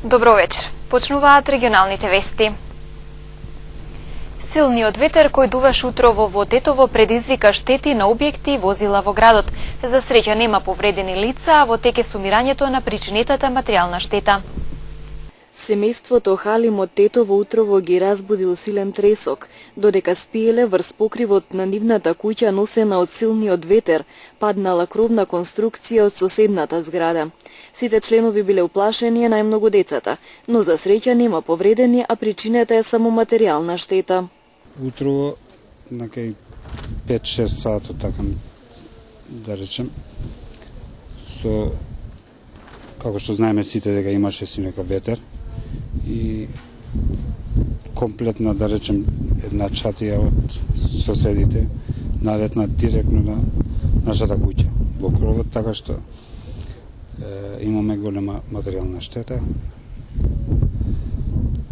Добро вечер. Почнуваат регионалните вести. Силниот ветер кој дуваше утрово во Тетово предизвика штети на објекти и возила во градот. За среќа нема повредени лица, а во тек е сумирањето на причинетата материјална штета. Семејството Халим од Тетово утрово ги разбудил силен тресок, додека спиеле врз покривот на нивната куќа носена од силниот ветер, паднала кровна конструкција од соседната зграда. Сите членови биле уплашени, најмногу децата, но за среќа нема повредени, а причината е само материјална штета. Утрово, накај 5-6 сато, така да речем, како што знаеме сите дека имаше силен ветер и комплетна, да речем, една чатија од соседите налетна директно на нашата куќа во кровот, така што имаме голема материјална штета.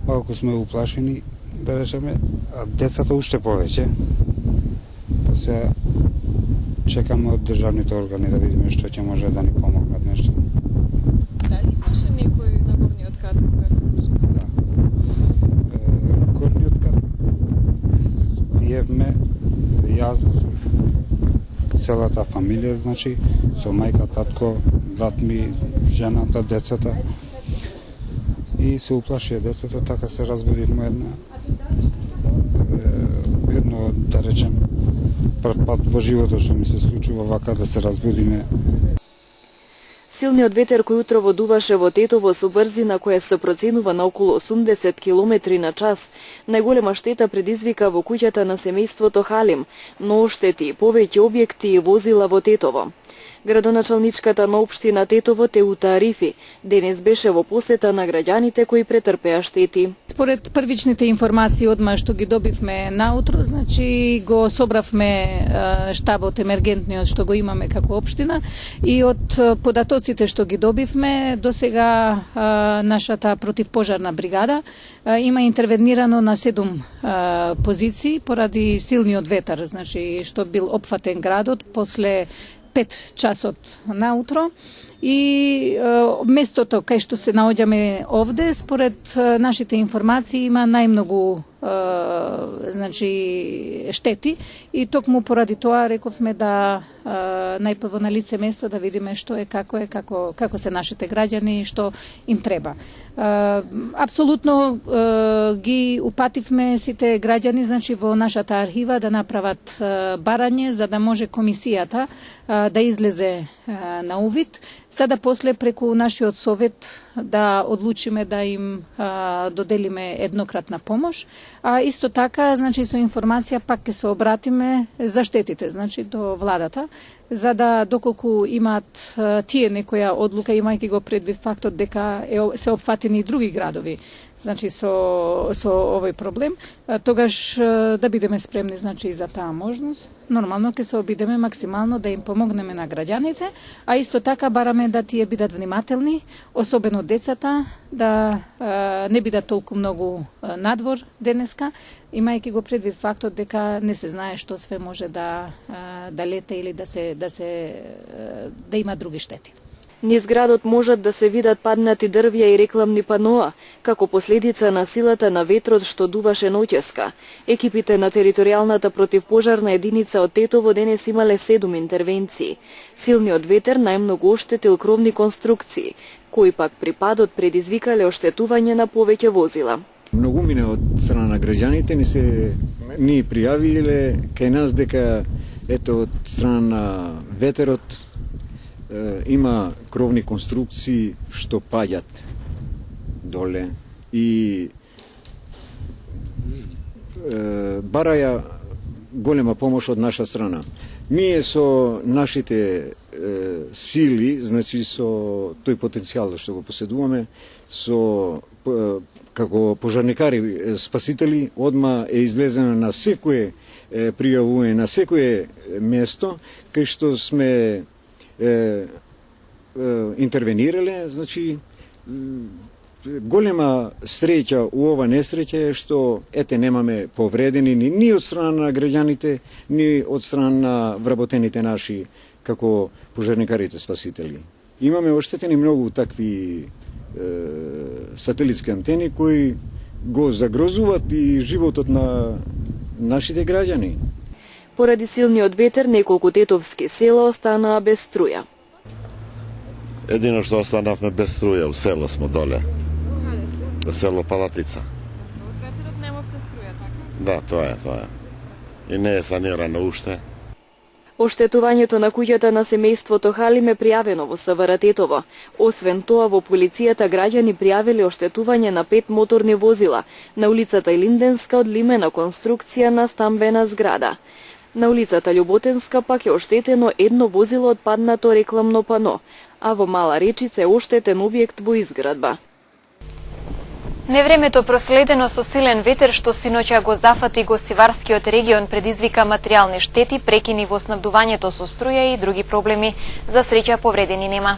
Малку сме уплашени, да речеме, а децата уште повеќе. Сега чекаме од државните органи да видиме што ќе може да ни помогнат нешто. Дали имаше некој на горниот кат кога се случи? Да. Горниот кат спиевме, јас, целата фамилија, значи, со мајка, татко, брат ми, жената, децата. И се уплашија децата, така се разбудивме едно, да речем, прв пат во животот што ми се случува вака да се разбудиме. Силниот ветер кој утрово дуваше во Тетово со брзина која се проценува на околу 80 км на час, најголема штета предизвика во куќата на семејството Халим, но оштети повеќе објекти и возила во Тетово. Градоначалничката на општина Тетово Теута Арифи денес беше во посета на граѓаните кои претрпеа штети. Според првичните информации одма што ги добивме наутро, значи го собравме штабот емергентниот што го имаме како општина и од податоците што ги добивме до сега нашата противпожарна бригада има интервенирано на 7 позиции поради силниот ветер, значи што бил опфатен градот после 5 часот наутро и местото кај што се наоѓаме овде, според нашите информации има најмногу значи штети и токму поради тоа рековме да најпрво на лице место да видиме што е, како се нашите граѓани и што им треба. Апсолутно ги упативме сите граѓани, значи во нашата архива да направат барање за да може комисијата да излезе на увид, сада после преку нашиот совет да одлучиме да им доделиме еднократна помош, а исто така, значи со информација пак ќе се обратиме за штетите, значи до владата, за да доколку имаат тие некоја одлука, имајќи го предвид фактот дека се опфатени и други градови, значи со овој проблем, тогаш да бидеме спремни, значи за таа можност. Нормално ќе се обидеме максимално да им помогнеме на граѓаните, а исто така бараме да тие бидат внимателни, особено децата, да не бидат толку многу надвор денеска, имајќи го предвид фактот дека не се знае што све може да лете или да има други штети. Низ градот можат да се видат паднати дрвја и рекламни паноа, како последица на силата на ветрот што дуваше ноќеска. Екипите на територијалната противпожарна единица од Тетово денес имале 7 интервенции. Силниот ветер најмногу оштетил кровни конструкции, кои пак при падот предизвикале оштетување на повеќе возила. Многумина од страна на граѓаните ни пријавиле кај нас дека ето од страна на ветерот има кровни конструкции што паѓат доле и бараја голема помош од наша страна. Ние со нашите сили, значи со тој потенцијал што го поседуваме, со како пожарникари спасители, одма е излезено на секое пријавување, на секое место кај што сме интервенирале, значи голема среќа у ова несреќа е што немаме повредени ни од страна на граѓаните, ни од страна на вработените наши како пожарникарите спасители. Имаме оштетени многу такви сателитски антени кои го загрозуваат и животот на нашите граѓани. Поради силниот ветер, неколку тетовски села останаа без струја. Едино што останавме без струја, у село смо доле. Во село Палатица. Од ветерот немавте струја, така? Да, тоа е. И не е санирано уште. Оштетувањето на куќата на семејството Халим е пријавено во СВР Тетово. Освен тоа, во полицијата граѓани пријавиле оштетување на 5 моторни возила на улицата Илинденска од лимена конструкција на стамбена зграда. На улицата Љуботенска пак е оштетено едно возило од паднато рекламно пано, а во Мала Речица е оштетен објект во изградба. Невремето проследено со силен ветер што синоќа го зафати гостиварскиот регион предизвика материјални штети, прекини во снабдувањето со струја и други проблеми. За среќа повредени нема.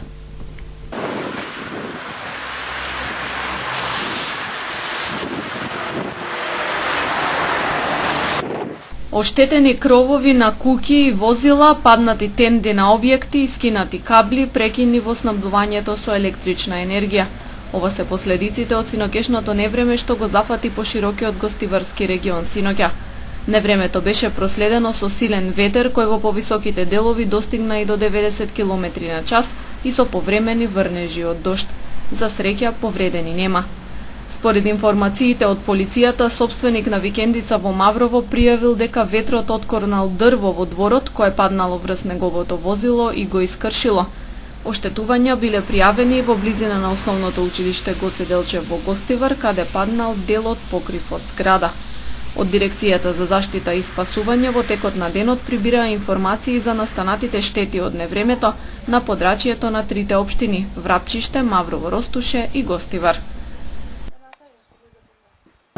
Оштетени кровови на куќи и возила, паднати тенди на објекти, скинати кабли, прекини во снабдувањето со електрична енергија. Ова се последиците од синокешното невреме што го зафати по широкиот гостиварски регион синоќа. Невремето беше проследено со силен ветер кој во повисоките делови достигна и до 90 км на час и со повремени врнежи од дожд. За среќа повредени нема. Според информациите од полицијата, собственик на викендица во Маврово пријавил дека ветрот откорнал дрво во дворот кое паднало врз неговото возило и го искршило. Оштетувања биле пријавени во близина на основното училиште Гоце Делчев во Гостивар, каде паднал дел од покрив од зграда. Од Дирекцијата за заштита и спасување во текот на денот прибираа информации за настанатите штети од невремето на подрачјето на трите општини Врапчиште, Маврово, Ростуше и Гостивар.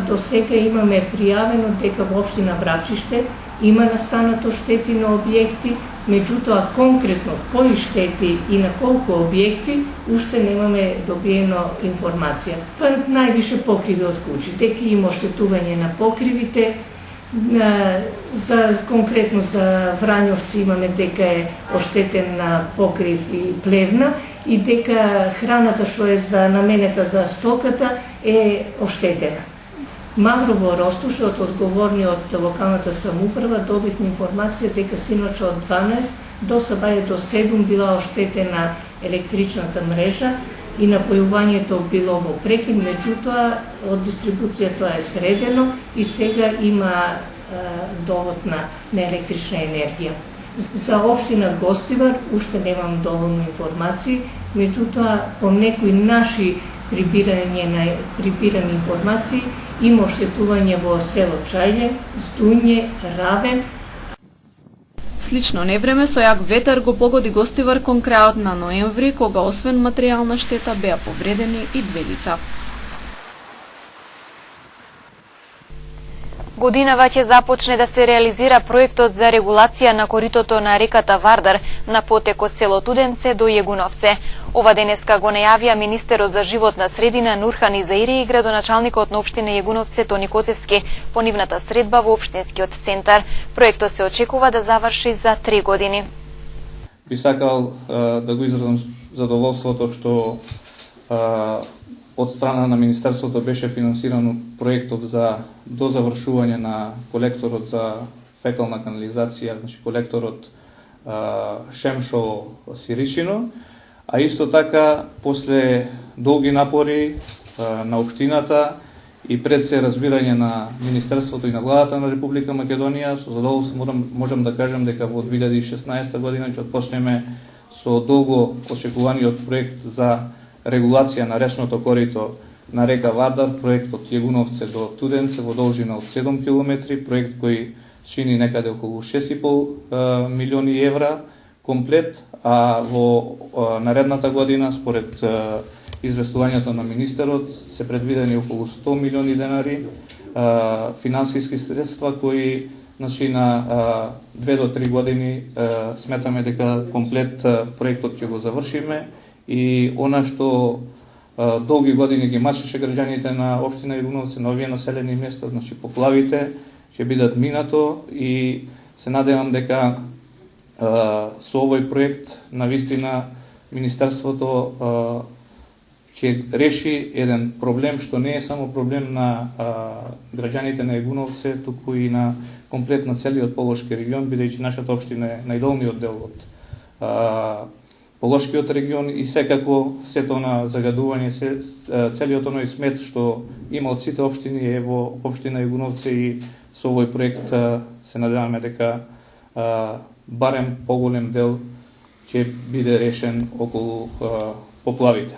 До сега имаме пријавено дека во општина Врапчиште има настанато штети на објекти, меѓутоа конкретно кои штети и на колку објекти уште немаме добиено информација. Па највише покриви од куќи, дека има оштетување на покривите, конкретно за Врањовци имаме дека е оштетен на покрив и плевна и дека храната што е наменета за стоката е оштетена. Маврово, Ростуше, од одговорниот локалната самоуправа добивме информација дека синоќа од 12 до сабаје до 7 била оштетена електричната мрежа и напојувањето било во прекин, меѓутоа од дистрибуцијата е средено и сега има довод на електрична енергија. За општина Гостивар уште немам доволно информации, меѓутоа по некои наши прибирани информации има оштетување во село Чајле, Здуње, Раве. Слично невреме со јак ветер го погоди Гостивар кон крајот на ноември, кога освен материјална штета беа повредени и 2 лица. Годинава ќе започне да се реализира проектот за регулација на коритото на реката Вардар на потекот село Туденце до Јегуновце. Ова денеска го најавија министерот за животна средина Нурхан Изаири и градоначалникот на општина Јегуновце Тони Козевски по нивната средба во општинскиот центар. Проектот се очекува да заврши за 3 години. Би сакал да го изразам задоволството што од страна на Министерството беше финансирано проектот за дозавршување на колекторот за фекална канализација, значи колекторот Шемшо-Сиричино, а исто така после долги напори на општината и пред се разбирање на Министерството и на владата на Република Македонија, со задоволство можам да кажем дека во 2016 година ќе почнеме со долго очекуваниот проект за регулација на речното корито на река Вардар, проект од Јегуновце до Туденце во должина од 7 км, проект кој чини некаде околу 6,5 милиони евра комплет, а во наредната година, според известувањето на министерот, се предвидени околу 100 милиони денари финансиски средства кои значи на 2 до 3 години сметаме дека комплет проектот ќе го завршиме и она што долги години ги мачеше граѓаните на општина Јегуновце, на овие населени места, значи поплавите, ќе бидат минато и се надевам дека со овој проект на вистина Министерството ќе реши еден проблем што не е само проблем на граѓаните на Егуновце, туку и на комплетно целиот Полошки регион, бидејќи нашата општина е најдолниот дел од Полошкиот регион и секако сето на загадување, целиот оној смет што има од сите општини е во општина Егуновце и со овој проект се надеваме дека барем поголем дел ќе биде решен околу поплавите.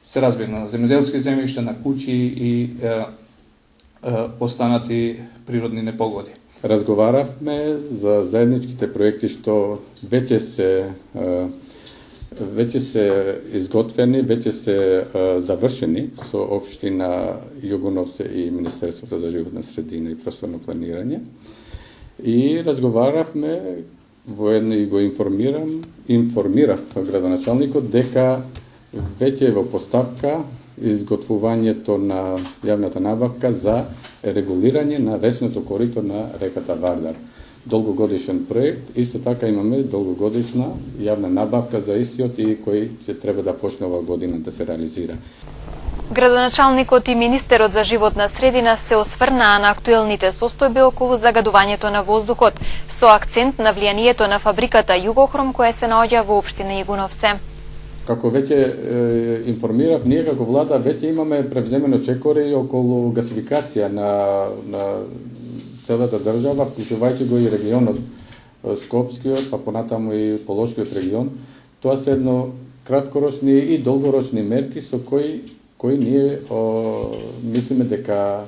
Се разбира на земјоделски земјишта, на куќи и останати природни непогоди. Разговаравме за заедничките проекти што веќе се изготвени, веќе се завршени со општина Југоновце и Министерството за животна средина и просторно планирање. И разговаравме воедно и го информирав градоначалникот дека веќе е во поставка изготвувањето на јавната набавка за регулирање на речното корито на реката Вардар. Долгогодишен проект, исто така имаме долгогодишна јавна набавка за истиот и кој ќе треба да почне оваа година да се реализира. Градоначалникот и министерот за животна средина се осврнаа на актуелните состојби околу загадувањето на воздухот, со акцент на влијанието на фабриката Југохром која се наоѓа во општина Егуновце. Како веќе информирав, ние како влада веќе имаме превземено чекори околу гасификација на целата држава, вклучувајќи го и регионот Скопскиот, па понатаму и Полошкиот регион. Тоа се едно краткорочни и долгорочни мерки со кои ние мислиме дека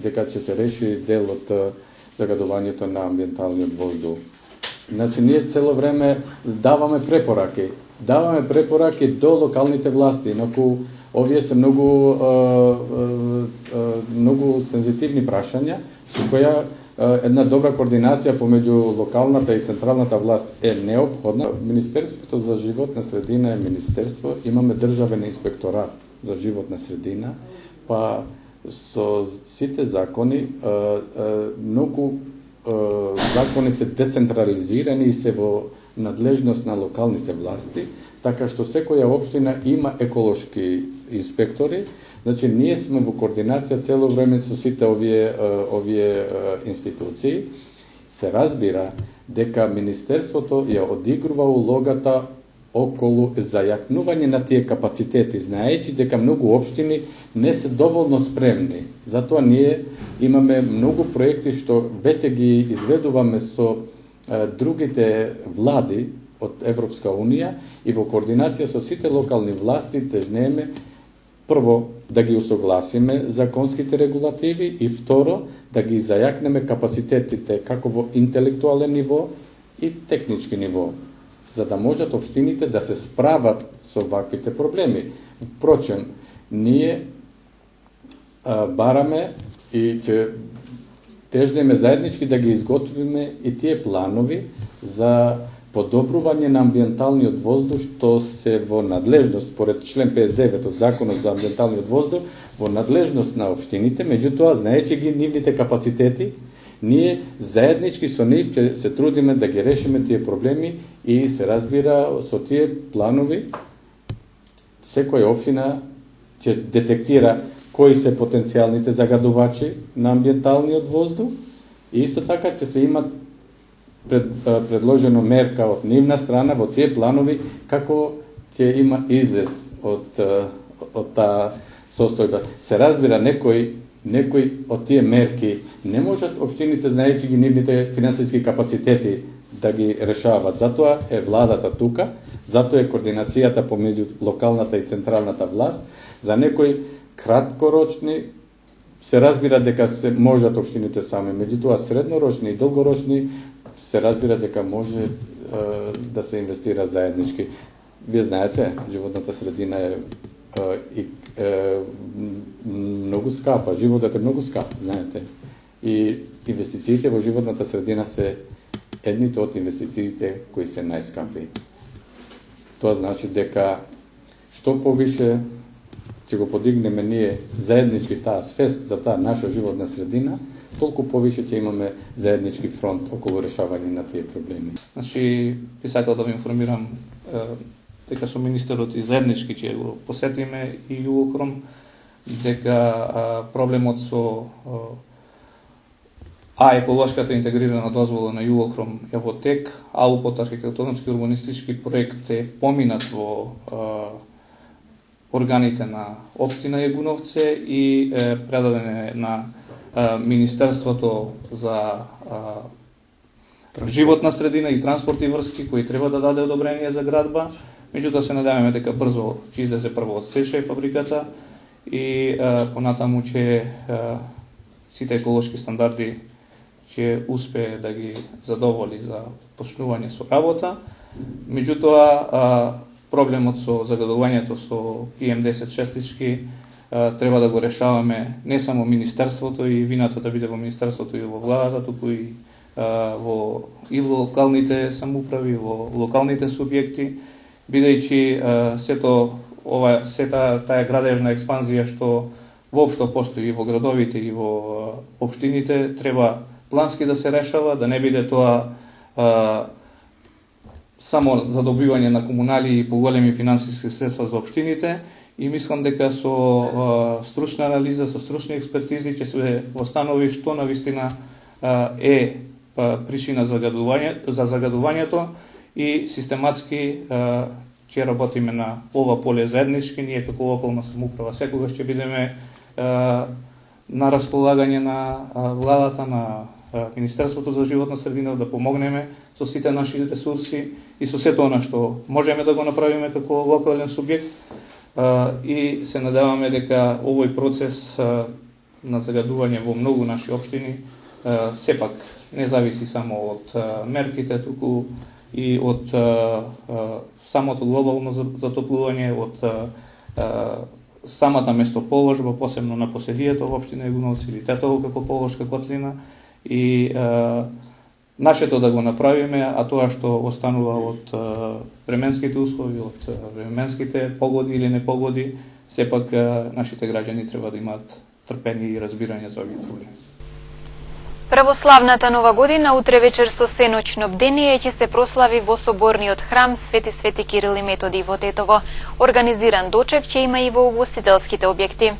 ќе се реши дел од загадувањето на амбиенталниот воздух. Значи, ние цело време даваме препораки до локалните власти, инаку овие се многу сензитивни прашања, со која една добра координација помеѓу локалната и централната власт е неопходна. Министерството за животна средина е министерство, имаме државен инспекторат за животна средина, па со сите закони, многу закони се децентрализирани и се во надлежност на локалните власти, така што секоја општина има еколошки инспектори. Значи, ние сме во координација цело време со сите овие институции. Се разбира дека Министерството ја одигрува улогата околу зајакнување на тие капацитети, знаејќи дека многу општини не се доволно спремни. Затоа ние имаме многу проекти што веќе ги изведуваме со другите влади од Европска Унија и во координација со сите локални власти тежнеме прво да ги усогласиме законските регулативи и второ да ги зајакнеме капацитетите како во интелектуален ниво и технички ниво, за да можат општините да се справат со ваквите проблеми. Впрочем, ние бараме и ќе тежнеме заеднички да ги изготвиме и тие планови за подобрување на амбиенталниот воздух, што се во надлежност, според член 59 од Законот за амбиенталниот воздух, во надлежност на општините, меѓутоа, знаејќи ги нивните капацитети, ние заеднички со нив ќе се трудиме да ги решиме тие проблеми и се разбира со тие планови секоја општина ќе детектира кои се потенцијалните загадувачи на амбиенталниот воздух и исто така ќе се има предложено мерка од нивна страна во тие планови како ќе има излез од таа состојба. Се разбира, некои од тие мерки не можат општините, знаејќи ги нивните финансиски капацитети, да ги решават. Затоа е владата тука, затоа е координацијата помеѓу локалната и централната власт. За некои краткорочни се разбира дека се можат општините сами, меѓутоа среднорочни и долгорочни се разбира дека може да се инвестира заеднички. Вие знаете, животната средина е многу скапа, животот е многу скап, знаете. И инвестициите во животната средина се едните од инвестициите кои се најскапи. Тоа значи дека што повише ќе го подигнеме ние заеднички таа свест за таа наша животна средина, толку повише ќе имаме заеднички фронт околу решавање на тие проблеми. Значи, би сакал да ви информирам дека со министерот и заеднички ќе го посетиме и Југокром, дека проблемот со еколошката интегрирана дозвола на Југокром е во тек, АУПОТ архитектонски урбанистички проект е поминат во органите на општина Јегуновце и предаден е на Министерството за животна средина и транспорт и врски, кој треба да даде одобрение за градба. Меѓутоа се надеваме дека брзо ќе излезе прво од стечај фабриката и понатаму ќе сите еколошки стандарди ќе успее да ги задоволи за почнување со работа. Меѓутоа проблемот со загадувањето со PM10 честички треба да го решаваме не само Министерството и вината да биде во Министерството и во владата, туку и во локалните самоуправи, во локалните субјекти, бидејќи таа градежна експанзија што воопшто постои во градовите и во општините треба плански да се решава, да не биде тоа само за добивање на комунали и поголеми финансиски средства за општините, и мислам дека со стручна анализа, со стручни експертизи ќе се установи што навистина е причина за загадувањето и систематски ќе работиме на ова поле заеднички. Ние како локална самоуправа секогаш ќе бидеме на располагање на владата, на Министерството за животна средина, да помогнеме со сите наши ресурси и со сето она што можеме да го направиме како локален субјект, и се надеваме дека овој процес на загадување во многу наши општини сепак не зависи само од мерките, туку и од самото глобално затоплување, од самата местоположба, посебно на поселието во општина Јегуновци или Тетово како полошка котлина, и нашето да го направиме, а тоа што останува од временските услови, од временските погоди или непогоди, сепак нашите граѓани треба да имаат трпение и разбирање за овие проблеми. Православната нова година утре вечер со сеноќно бдение ќе се прослави во соборниот храм Свети Кирил и Методи во Тетово. Организиран дочек ќе има и во угостителските објекти.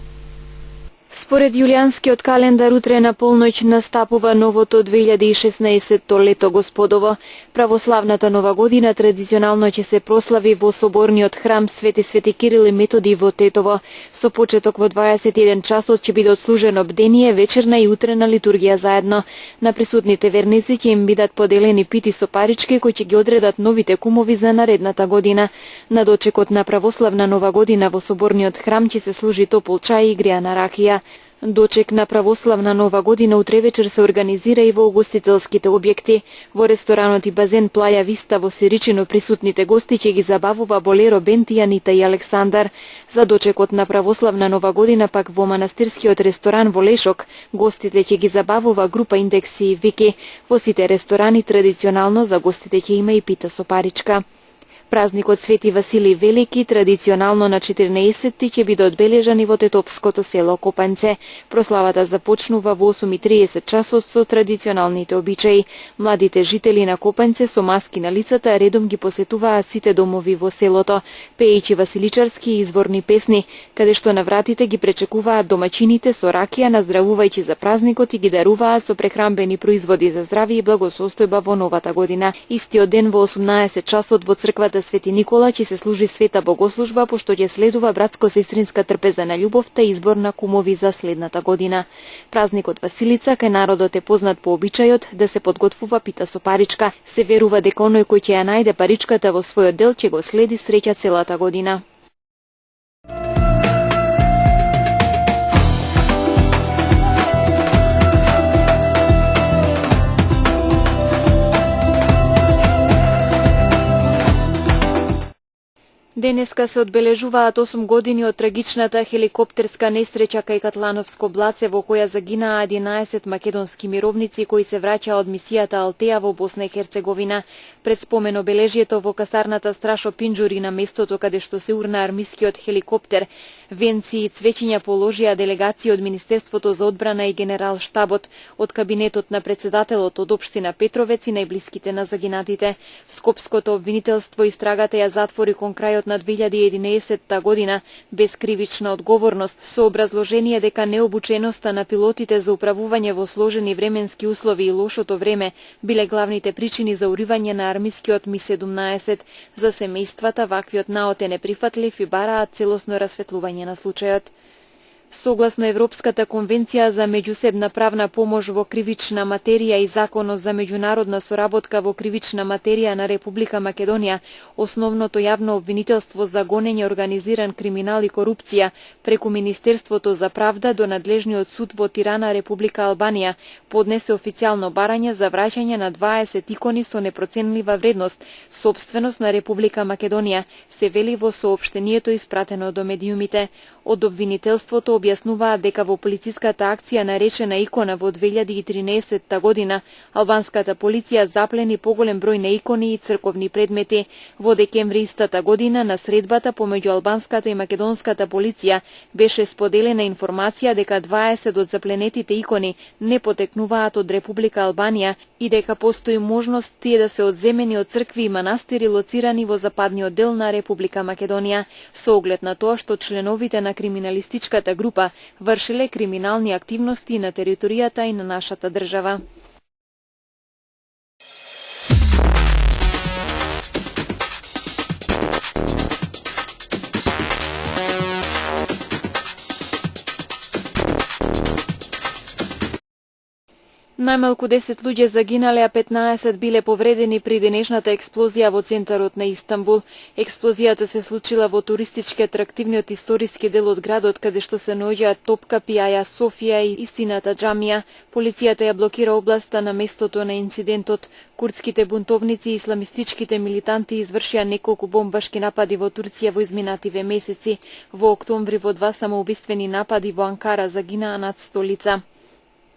Според јулијанскиот календар, утре на полноќ настапува новото 2016 лето Господово. Православната нова година традиционално ќе се прослави во соборниот храм Свети Кирил и Методи во Тетово. Со почеток во 21 часот ќе биде отслужено бдение, вечерна и утрена литургија заедно. На присутните верници ќе им бидат поделени пити со парички кои ќе ги одредат новите кумови за наредната година. На дочекот на православна нова година во соборниот храм ќе се служи топол чај и гријана ракија. Дочек на православна нова година утре вечер се организира и во угостителските објекти. Во ресторанот и базен Плаја Виста во Сиричино присутните гости ќе ги забавува Болеро Бент и Анита и Александар. За дочекот на православна нова година пак во манастирскиот ресторан во Лешок гостите ќе ги забавува група Индекси и Вики. Во сите ресторани традиционално за гостите ќе има и пита со паричка. Празникот Свети Василий Велики традиционално на 14-ти ќе биде одбележан и во тетовското село Копанце. Прославата започнува во 8:30 часот со традиционалните обичаи. Младите жители на Копанце со маски на лицата редом ги посетуваа сите домови во селото, пеејќи василичарски и изворни песни, каде што на вратите ги пречекуваат домаќините со ракија, наздравувајќи за празникот и ги даруваат со прехранбени производи за здравје и благосостојба во новата година. Истиот ден во 18 часот во црквата Свети Никола ќе се служи света богослужба, пошто ќе следува братско-сестринска трпезена љубовта и избор на кумови за следната година. Празникот Василица кај народот е познат по обичајот да се подготвува пита со паричка. Се верува дека оној кој ќе ја најде паричката во својот дел ќе го следи среќа целата година. Денеска се одбележуваат 8 години од трагичната хеликоптерска несреќа кај Катлановско блаце во која загинаа 11 македонски мировници кои се враќаа од мисијата Алтеа во Босна и Херцеговина. Пред спомен обележието во касарната Страшо Пинџури на местото каде што се урна армискиот хеликоптер, венци и цвеќиња положија делегации од Министерството за одбрана и Генерал штабот, од кабинетот на председателот од општина Петровец и најблиските на загинатите. Скопското обвинителство истрагата ја затвори кон крајот на 2011 година без кривична одговорност со образложение дека необученоста на пилотите за управување во сложени временски услови и лошото време биле главните причини за уривање на армискиот Ми-17. За семејствата ваквиот наод е неприфатлив и бараат целосно расветлување на случајот. Согласно Европската конвенција за меѓусебна правна помош во кривична материја и Законот за меѓународна соработка во кривична материја на Република Македонија, основното јавно обвинителство за гонење организиран криминал и корупција преку Министерството за правда до надлежниот суд во Тирана, Република Албанија, поднесе официјално барање за враќање на 20 икони со непроценлива вредност, собственост на Република Македонија, се вели во соопштението испратено до медиумите. Од обвинителството објаснуваат дека во полициската акција наречена Икона во 2013 година, албанската полиција заплени поголем број на икони и црковни предмети. Во декември истата година на средбата помеѓу албанската и македонската полиција беше споделена информација дека 20 од запленетите икони не потекнуваат од Република Албанија и дека постои можност тие да се одземени од цркви и манастири лоцирани во западниот дел на Република Македонија, со оглед на тоа што членовите на криминалистичката група вршеле криминални активности на територијата и на нашата држава. Најмалку 10 луѓе загинале, а 15 биле повредени при денешната експлозија во центарот на Истанбул. Експлозијата се случила во туристички атрактивниот историски дел од градот, каде што се наоѓаат Топкапи, Аја Софија и Истината џамија. Полицијата ја блокира областа на местото на инцидентот. Курдските бунтовници и исламистичките милитанти извршија неколку бомбашки напади во Турција во изминативе месеци. Во октомври во 2 самоубиствени напади во Анкара загинаа над 100 лица.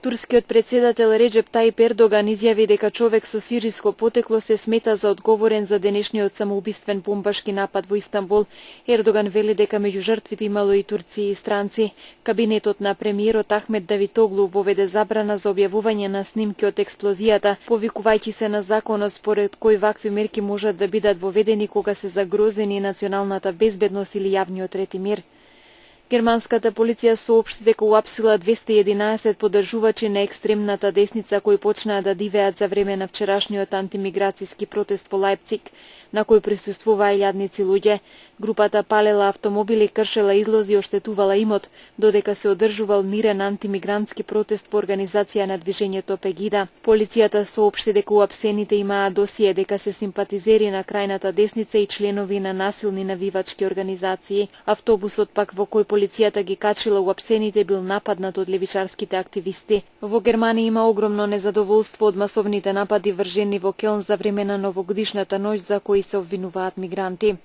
Турскиот председател Реджеп Таип Ердоган изјави дека човек со сириско потекло се смета за одговорен за денешниот самоубиствен бомбашки напад во Истанбул. Ердоган вели дека меѓу жртвите имало и турци и странци. Кабинетот на премиерот Ахмед Давитоглу воведе забрана за објавување на снимки од експлозијата, повикувајќи се на законот според кој вакви мерки можат да бидат воведени кога се загрозени националната безбедност или јавниот ред и мир. Германската полиција соопшти дека уапсила 211 поддржувачи на екстремната десница кои почнаа да дивеат за време на вчерашниот антимиграцијски протест во Лајпциг, на кој присуствуваа илјадници луѓе. Групата палела автомобили, кршела излози и оштетувала имот, додека се одржувал мирен антимигрантски протест во организација на движењето Пегида. Полицијата соопшти дека уапсените имаа досие дека се симпатизери на крајната десница и членови на насилни навивачки организации. Автобусот пак во кој полицијата ги качила уапсените бил нападнат од левичарските активисти. Во Германија има огромно незадоволство од масовните напади вржени во Келн за време на новогодишната ноќ за кои се обвинуваат мигранти.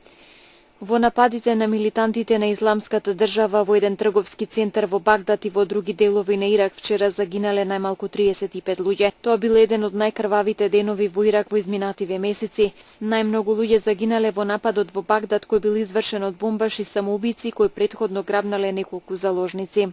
Во нападите на милитантите на Исламската држава во еден трговски центар во Багдад и во други делови на Ирак вчера загинале најмалку 35 луѓе. Тоа бил еден од најкрвавите денови во Ирак во изминативе месеци. Најмногу луѓе загинале во нападот во Багдад кој бил извршен од бомбаши самоубици кои претходно грабнале неколку заложници.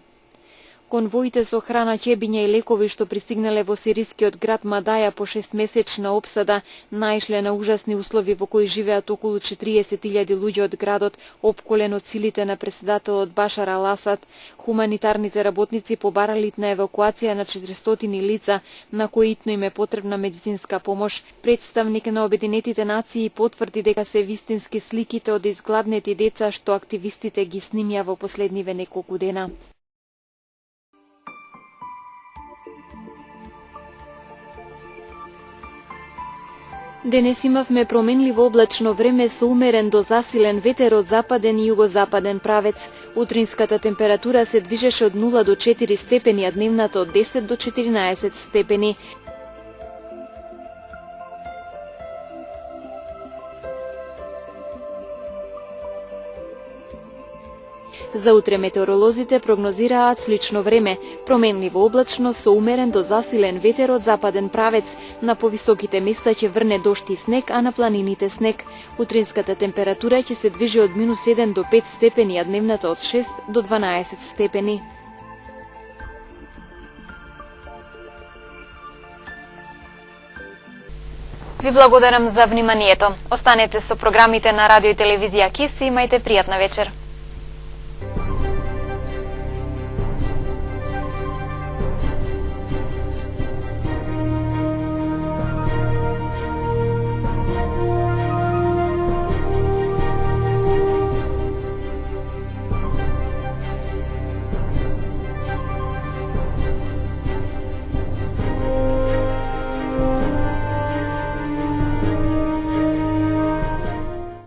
Конвоите со храна, ќебиња и лекови што пристигнале во сирискиот град Мадаја по 6-месечна опсада наишле на ужасни услови во кои живеат околу 40.000 луѓе од градот, опколен од силите на председателот Башар Ал-Асад. Хуманитарните работници побарали на евакуација на 400 лица на кои итно им е потребна медицинска помош. Представник на Обединетите нации потврди дека се вистински сликите од изгладнети деца што активистите ги снимја во последниве неколку дена. Денес имавме променливо облачно време со умерен до засилен ветер од западен и југозападен правец. Утринската температура се движеше од 0 до 4 степени, а дневната од 10 до 14 степени. За утре метеоролозите прогнозираат слично време, променливо облачно со умерен до засилен ветер од западен правец. На повисоките места ќе врне дожд и снег, а на планините снег. Утринската температура ќе се движи од -1 до 5 степени, а дневната од 6 до 12 степени. Ви благодарам за вниманието. Останете со програмите на радио и телевизија КИС и имајте пријатна вечер.